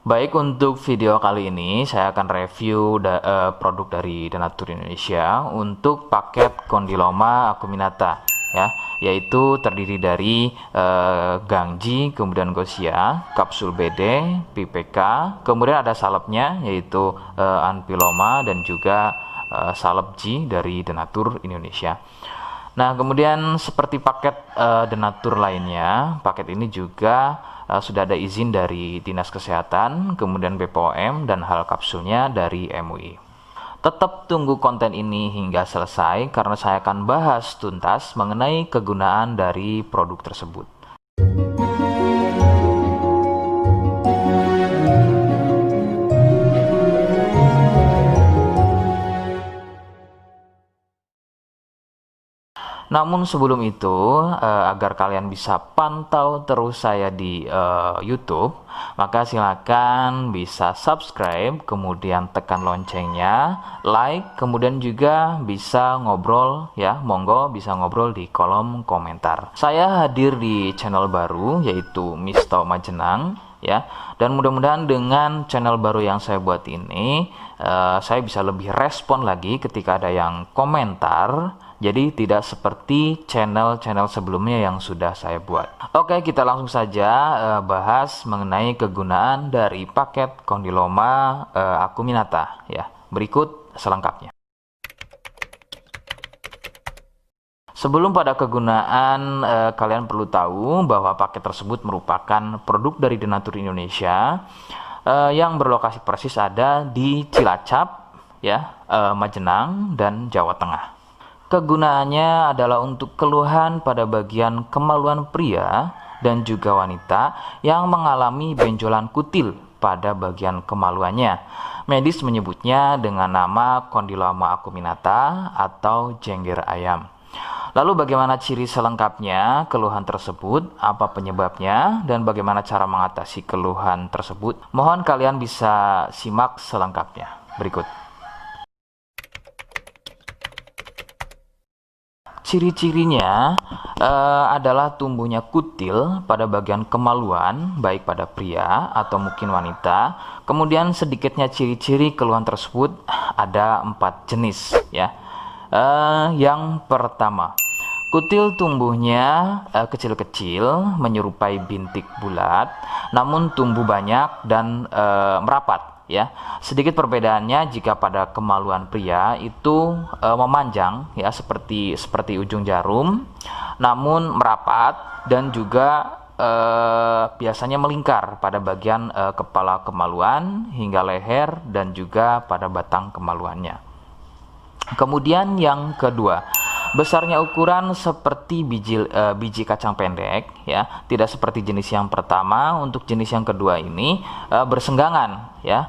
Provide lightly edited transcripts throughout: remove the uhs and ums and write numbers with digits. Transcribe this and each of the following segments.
Baik, untuk video kali ini saya akan review produk dari Denatur Indonesia untuk paket Condyloma acuminata ya, yaitu terdiri dari Gangji, kemudian Gosia, kapsul BD, PPK, kemudian ada salepnya yaitu Anpiloma dan juga salep G dari Denatur Indonesia. Nah, kemudian seperti paket Denatur lainnya, paket ini juga sudah ada izin dari Dinas Kesehatan, kemudian BPOM, dan hal kapsulnya dari MUI. Tetap tunggu konten ini hingga selesai karena saya akan bahas tuntas mengenai kegunaan dari produk tersebut. Namun sebelum itu, agar kalian bisa pantau terus saya di YouTube, maka silakan bisa subscribe, kemudian tekan loncengnya, like, kemudian juga bisa ngobrol ya, monggo bisa ngobrol di kolom komentar. Saya hadir di channel baru yaitu Misto Majenang ya, dan mudah-mudahan dengan channel baru yang saya buat ini, saya bisa lebih respon lagi ketika ada yang komentar. Jadi tidak seperti channel-channel sebelumnya yang sudah saya buat. Oke, kita langsung saja bahas mengenai kegunaan dari paket Condyloma acuminata ya. Berikut selengkapnya. Sebelum pada kegunaan, kalian perlu tahu bahwa paket tersebut merupakan produk dari Denatur Indonesia yang berlokasi persis ada di Cilacap ya, Majenang dan Jawa Tengah. Kegunaannya adalah untuk keluhan pada bagian kemaluan pria dan juga wanita yang mengalami benjolan kutil pada bagian kemaluannya. Medis menyebutnya dengan nama Condyloma acuminata atau jengger ayam. Lalu bagaimana ciri selengkapnya keluhan tersebut, apa penyebabnya, dan bagaimana cara mengatasi keluhan tersebut? Mohon kalian bisa simak selengkapnya. Berikut. Ciri-cirinya adalah tumbuhnya kutil pada bagian kemaluan, baik pada pria atau mungkin wanita. Kemudian sedikitnya ciri-ciri keluhan tersebut ada 4 jenis ya. Yang pertama, kutil tumbuhnya kecil-kecil, menyerupai bintik bulat, namun tumbuh banyak dan merapat. Ya, sedikit perbedaannya jika pada kemaluan pria itu memanjang ya seperti ujung jarum, namun merapat dan juga biasanya melingkar pada bagian kepala kemaluan hingga leher dan juga pada batang kemaluannya. Kemudian yang kedua, besarnya ukuran seperti biji kacang pendek ya, tidak seperti jenis yang pertama. Untuk jenis yang kedua ini bersenggangan ya,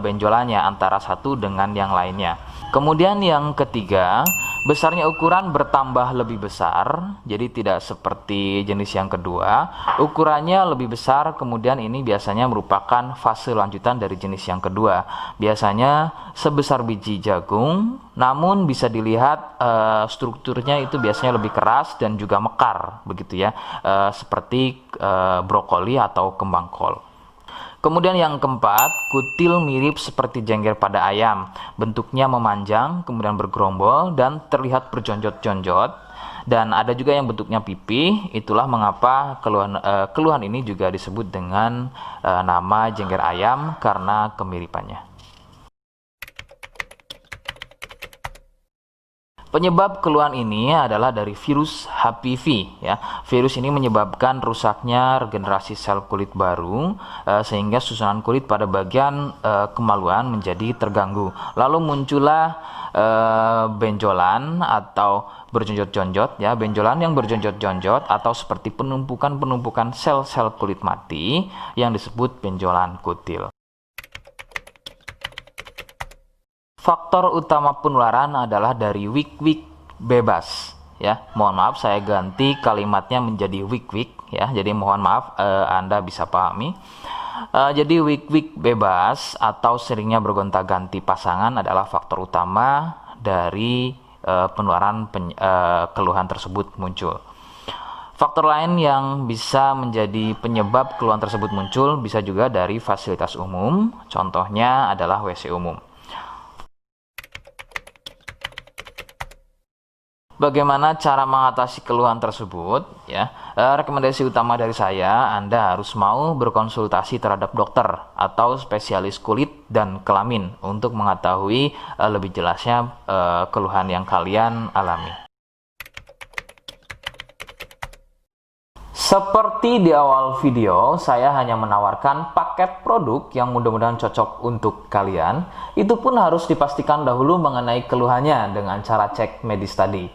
benjolannya antara satu dengan yang lainnya. Kemudian yang ketiga, besarnya ukuran bertambah lebih besar, jadi tidak seperti jenis yang kedua. Ukurannya lebih besar, kemudian ini biasanya merupakan fase lanjutan dari jenis yang kedua. Biasanya sebesar biji jagung, namun bisa dilihat strukturnya itu biasanya lebih keras dan juga mekar, begitu ya, seperti brokoli atau kembang kol. Kemudian yang keempat, kutil mirip seperti jengger pada ayam. Bentuknya memanjang, kemudian bergerombol dan terlihat berjonjot-jonjot. Dan ada juga yang bentuknya pipih. Itulah mengapa keluhan ini juga disebut dengan nama jengger ayam karena kemiripannya. Penyebab keluhan ini adalah dari virus HPV ya. Virus ini menyebabkan rusaknya regenerasi sel kulit baru sehingga susunan kulit pada bagian kemaluan menjadi terganggu. Lalu muncullah benjolan atau berjonjot-jonjot ya, benjolan yang berjonjot-jonjot atau seperti penumpukan-penumpukan sel-sel kulit mati yang disebut benjolan kutil. Faktor utama penularan adalah dari wik-wik bebas ya. Mohon maaf saya ganti kalimatnya menjadi wik-wik ya. Jadi mohon maaf Anda bisa pahami. Jadi wik-wik bebas atau seringnya bergonta-ganti pasangan adalah faktor utama dari penularan keluhan tersebut muncul. Faktor lain yang bisa menjadi penyebab keluhan tersebut muncul bisa juga dari fasilitas umum, contohnya adalah WC umum. Bagaimana cara mengatasi keluhan tersebut? Ya, rekomendasi utama dari saya, Anda harus mau berkonsultasi terhadap dokter atau spesialis kulit dan kelamin untuk mengetahui lebih jelasnya keluhan yang kalian alami. Seperti di awal video, saya hanya menawarkan paket produk yang mudah-mudahan cocok untuk kalian. Itu pun harus dipastikan dahulu mengenai keluhannya dengan cara cek medis tadi.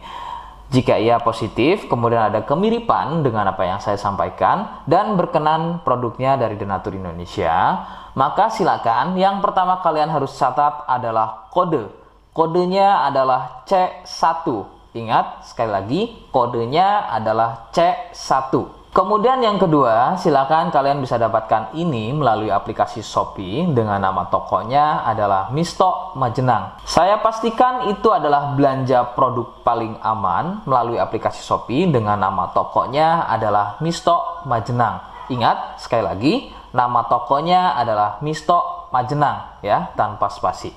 Jika ia positif, kemudian ada kemiripan dengan apa yang saya sampaikan, dan berkenan produknya dari Denatur Indonesia, maka silakan yang pertama kalian harus catat adalah kode. Kodenya adalah C1. Ingat, sekali lagi, kodenya adalah C1. Kemudian yang kedua, silakan kalian bisa dapatkan ini melalui aplikasi Shopee dengan nama tokonya adalah Misto Majenang. Saya pastikan itu adalah belanja produk paling aman melalui aplikasi Shopee dengan nama tokonya adalah Misto Majenang. Ingat, sekali lagi, nama tokonya adalah Misto Majenang ya, tanpa spasi.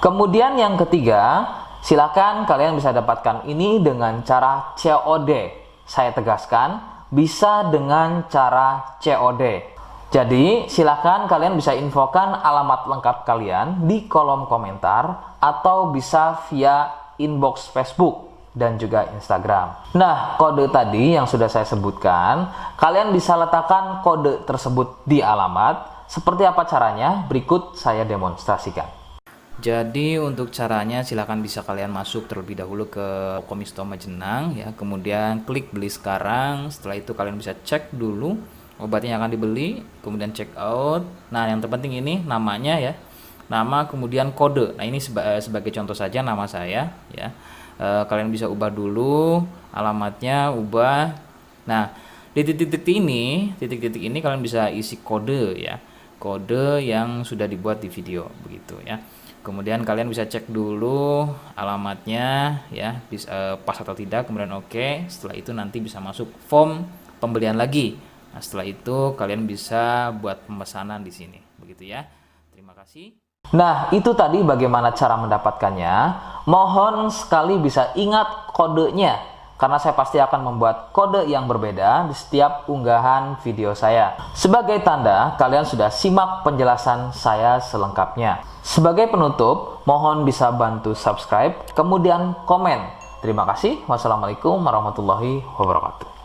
Kemudian yang ketiga, silakan kalian bisa dapatkan ini dengan cara COD. Saya tegaskan, bisa dengan cara COD. Jadi silakan kalian bisa infokan alamat lengkap kalian di kolom komentar atau bisa via inbox Facebook dan juga Instagram. Nah, kode tadi yang sudah saya sebutkan, kalian bisa letakkan kode tersebut di alamat. Seperti apa caranya? Berikut saya demonstrasikan. Jadi untuk caranya silakan bisa kalian masuk terlebih dahulu ke toko Misto Majenang ya, kemudian klik beli sekarang. Setelah itu kalian bisa cek dulu obatnya yang akan dibeli, kemudian check out. Nah, yang terpenting ini namanya ya, nama kemudian kode. Nah, ini sebagai contoh saja nama saya ya. Kalian bisa ubah dulu alamatnya, ubah. Nah, di titik-titik ini kalian bisa isi kode ya, kode yang sudah dibuat di video begitu ya. Kemudian kalian bisa cek dulu alamatnya ya, pas atau tidak, kemudian oke. Setelah itu nanti bisa masuk form pembelian lagi. Nah, setelah itu kalian bisa buat pemesanan di sini begitu ya. Terima kasih. Nah, itu tadi bagaimana cara mendapatkannya. Mohon sekali bisa ingat kodenya, karena saya pasti akan membuat kode yang berbeda di setiap unggahan video saya. Sebagai tanda, kalian sudah simak penjelasan saya selengkapnya. Sebagai penutup, mohon bisa bantu subscribe, kemudian komen. Terima kasih. Wassalamualaikum warahmatullahi wabarakatuh.